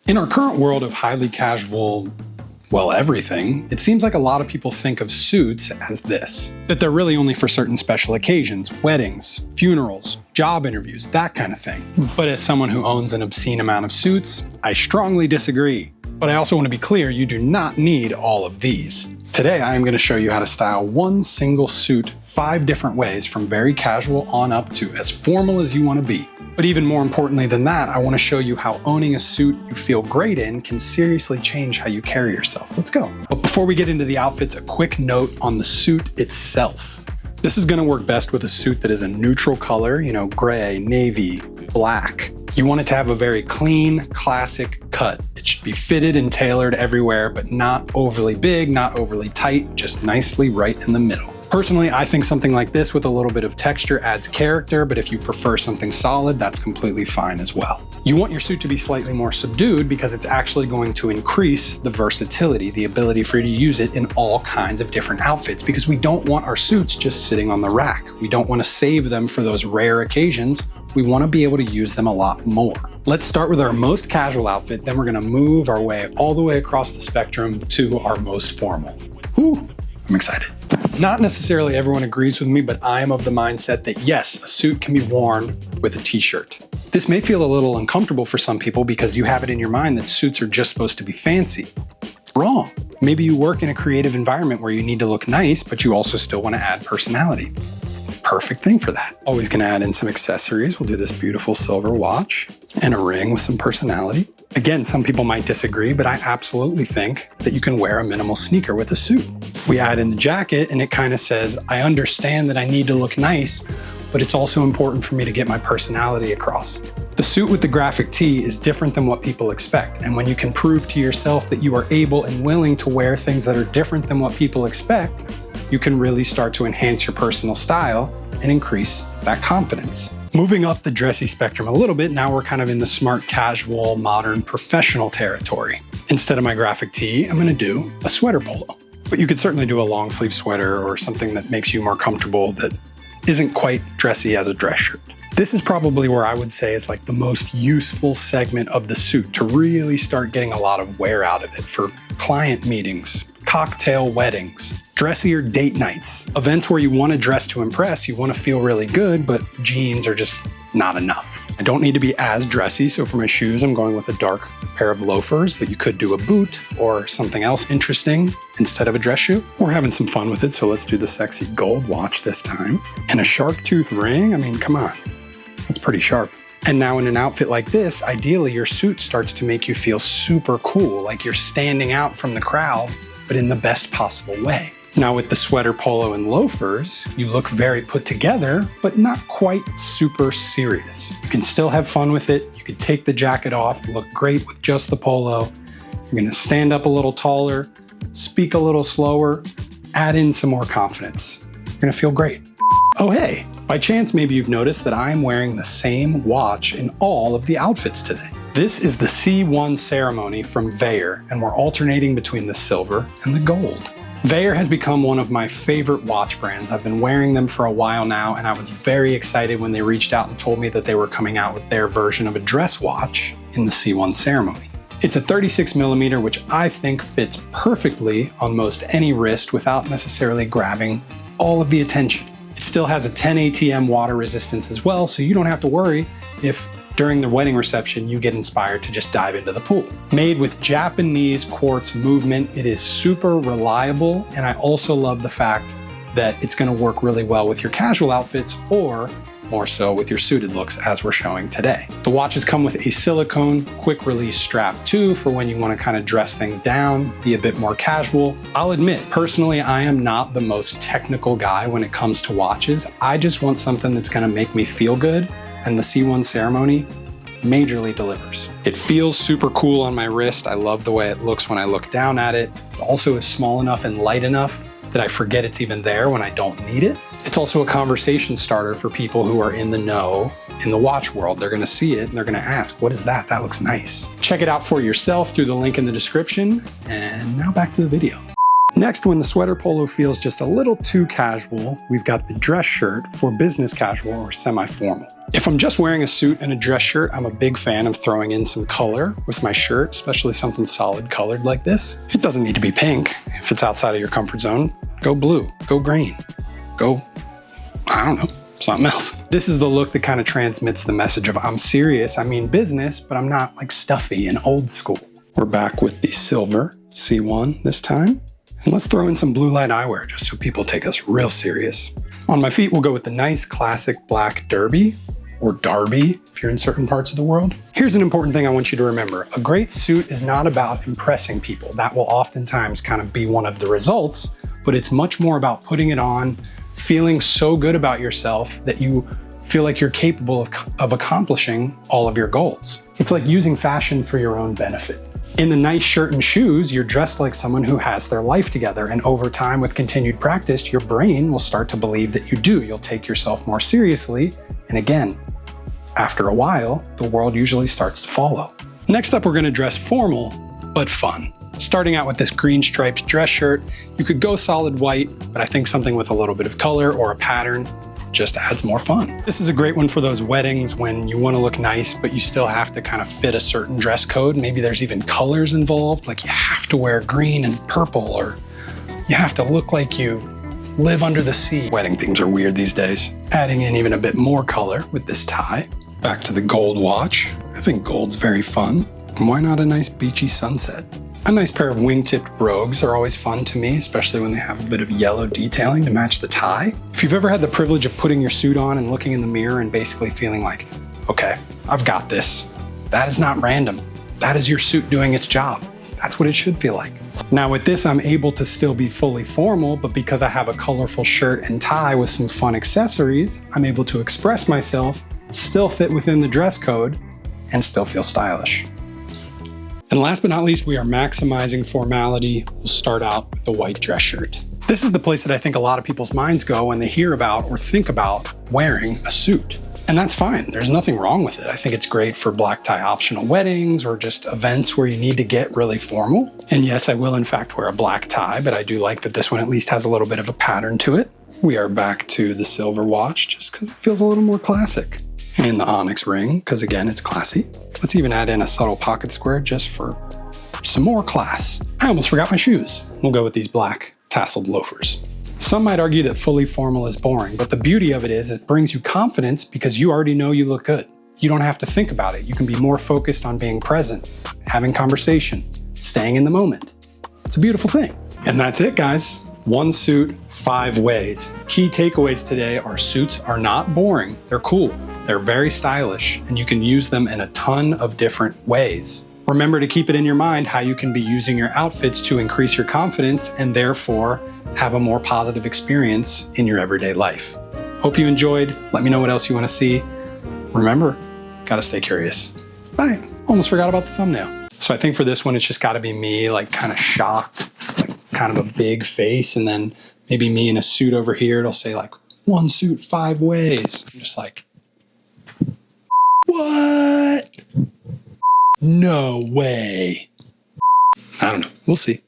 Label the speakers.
Speaker 1: In our current world of highly casual, well, everything, it seems like a lot of people think of suits as this, that they're really only for certain special occasions, weddings, funerals, job interviews, that kind of thing. But as someone who owns an obscene amount of suits, I strongly disagree. But I also want to be clear, you do not need all of these. Today, I am going to show you how to style one single suit 5 different ways, from very casual on up to as formal as you want to be. But even more importantly than that, I want to show you how owning a suit you feel great in can seriously change how you carry yourself. Let's go. But before we get into the outfits, a quick note on the suit itself. This is going to work best with a suit that is a neutral color, gray, navy, black. You want it to have a very clean, classic cut. It should be fitted and tailored everywhere, but not overly big, not overly tight, just nicely right in the middle. Personally, I think something like this with a little bit of texture adds character, but if you prefer something solid, that's completely fine as well. You want your suit to be slightly more subdued because it's actually going to increase the versatility, the ability for you to use it in all kinds of different outfits, because we don't want our suits just sitting on the rack. We don't want to save them for those rare occasions. We want to be able to use them a lot more. Let's start with our most casual outfit, then we're going to move our way all the way across the spectrum to our most formal. Whew, I'm excited. Not necessarily everyone agrees with me, but I am of the mindset that yes, a suit can be worn with a t-shirt. This may feel a little uncomfortable for some people because you have it in your mind that suits are just supposed to be fancy. Wrong. Maybe you work in a creative environment where you need to look nice, but you also still want to add personality. Perfect thing for that. Always going to add in some accessories. We'll do this beautiful silver watch and a ring with some personality. Again, some people might disagree, but I absolutely think that you can wear a minimal sneaker with a suit. We add in the jacket and it kind of says, I understand that I need to look nice, but it's also important for me to get my personality across. The suit with the graphic tee is different than what people expect. And when you can prove to yourself that you are able and willing to wear things that are different than what people expect, you can really start to enhance your personal style and increase that confidence. Moving up the dressy spectrum a little bit, now we're kind of in the smart, casual, modern, professional territory. Instead of my graphic tee, I'm going to do a sweater polo. But you could certainly do a long sleeve sweater or something that makes you more comfortable that isn't quite dressy as a dress shirt. This is probably where I would say is like the most useful segment of the suit to really start getting a lot of wear out of it for client meetings, cocktail weddings, dressier date nights, events where you want to dress to impress, you want to feel really good, but jeans are just not enough. I don't need to be as dressy, so for my shoes, I'm going with a dark pair of loafers, but you could do a boot or something else interesting instead of a dress shoe. We're having some fun with it, so let's do the sexy gold watch this time. And a shark tooth ring, I mean, come on, that's pretty sharp. And now in an outfit like this, ideally your suit starts to make you feel super cool, like you're standing out from the crowd, but in the best possible way. Now with the sweater, polo, and loafers, you look very put together, but not quite super serious. You can still have fun with it. You can take the jacket off, look great with just the polo. You're gonna stand up a little taller, speak a little slower, add in some more confidence. You're gonna feel great. Oh hey, by chance maybe you've noticed that I'm wearing the same watch in all of the outfits today. This is the C1 Ceremony from Veyer, and we're alternating between the silver and the gold. Veyer has become one of my favorite watch brands. I've been wearing them for a while now, and I was very excited when they reached out and told me that they were coming out with their version of a dress watch in the C1 Ceremony. It's a 36mm, which I think fits perfectly on most any wrist without necessarily grabbing all of the attention. It still has a 10 ATM water resistance as well, so you don't have to worry if during the wedding reception you get inspired to just dive into the pool. Made with Japanese quartz movement, it is super reliable, and I also love the fact that it's going to work really well with your casual outfits or more so with your suited looks as we're showing today. The watches come with a silicone quick release strap too for when you want to kind of dress things down, be a bit more casual. I'll admit, personally, I am not the most technical guy when it comes to watches. I just want something that's going to make me feel good, and the C1 Ceremony majorly delivers. It feels super cool on my wrist. I love the way it looks when I look down at it. It also is small enough and light enough that I forget it's even there when I don't need it. It's also a conversation starter for people who are in the know in the watch world. They're gonna see it and they're gonna ask, what is that? That looks nice. Check it out for yourself through the link in the description. And now back to the video. Next, when the sweater polo feels just a little too casual, we've got the dress shirt for business casual or semi-formal. If I'm just wearing a suit and a dress shirt, I'm a big fan of throwing in some color with my shirt, especially something solid colored like this. It doesn't need to be pink. If it's outside of your comfort zone, go blue, go green, go, I don't know, something else. This is the look that kind of transmits the message of I'm serious, I mean business, but I'm not like stuffy and old school. We're back with the silver C1 this time. And let's throw in some blue light eyewear just so people take us real serious. On my feet, we'll go with the nice classic black derby, or derby if you're in certain parts of the world. Here's an important thing I want you to remember. A great suit is not about impressing people. That will oftentimes kind of be one of the results, but it's much more about putting it on, feeling so good about yourself that you feel like you're capable of accomplishing all of your goals. It's like using fashion for your own benefit. In the nice shirt and shoes, you're dressed like someone who has their life together, and over time with continued practice, your brain will start to believe that you do. You'll take yourself more seriously, and again, after a while, the world usually starts to follow. Next up, we're gonna dress formal, but fun. Starting out with this green striped dress shirt, you could go solid white, but I think something with a little bit of color or a pattern just adds more fun. This is a great one for those weddings when you want to look nice, but you still have to kind of fit a certain dress code. Maybe there's even colors involved, like you have to wear green and purple, or you have to look like you live under the sea. Wedding themes are weird these days. Adding in even a bit more color with this tie. Back to the gold watch. I think gold's very fun. And why not a nice beachy sunset? A nice pair of wing-tipped brogues are always fun to me, especially when they have a bit of yellow detailing to match the tie. If you've ever had the privilege of putting your suit on and looking in the mirror and basically feeling like, okay, I've got this. That is not random. That is your suit doing its job. That's what it should feel like. Now with this, I'm able to still be fully formal, but because I have a colorful shirt and tie with some fun accessories, I'm able to express myself, still fit within the dress code, and still feel stylish. And last but not least, we are maximizing formality. We'll start out with the white dress shirt. This is the place that I think a lot of people's minds go when they hear about or think about wearing a suit. And that's fine. There's nothing wrong with it. I think it's great for black tie optional weddings or just events where you need to get really formal. And yes, I will in fact wear a black tie, but I do like that this one at least has a little bit of a pattern to it. We are back to the silver watch just because it feels a little more classic. And the onyx ring, because again, it's classy. Let's even add in a subtle pocket square just for some more class. I almost forgot my shoes. We'll go with these black tasseled loafers. Some might argue that fully formal is boring, but the beauty of it is it brings you confidence because you already know you look good. You don't have to think about it. You can be more focused on being present, having conversation, staying in the moment. It's a beautiful thing. And that's it, guys. One suit, 5 ways. Key takeaways today are suits are not boring. They're cool. They're very stylish, and you can use them in a ton of different ways. Remember to keep it in your mind how you can be using your outfits to increase your confidence and therefore have a more positive experience in your everyday life. Hope you enjoyed. Let me know what else you want to see. Remember, gotta stay curious. Bye. Almost forgot about the thumbnail. So I think for this one, it's just gotta be me, like kind of shocked, like kind of a big face, and then maybe me in a suit over here. It'll say like, one suit, 5 ways. I'm just like, what? No way. I don't know. We'll see.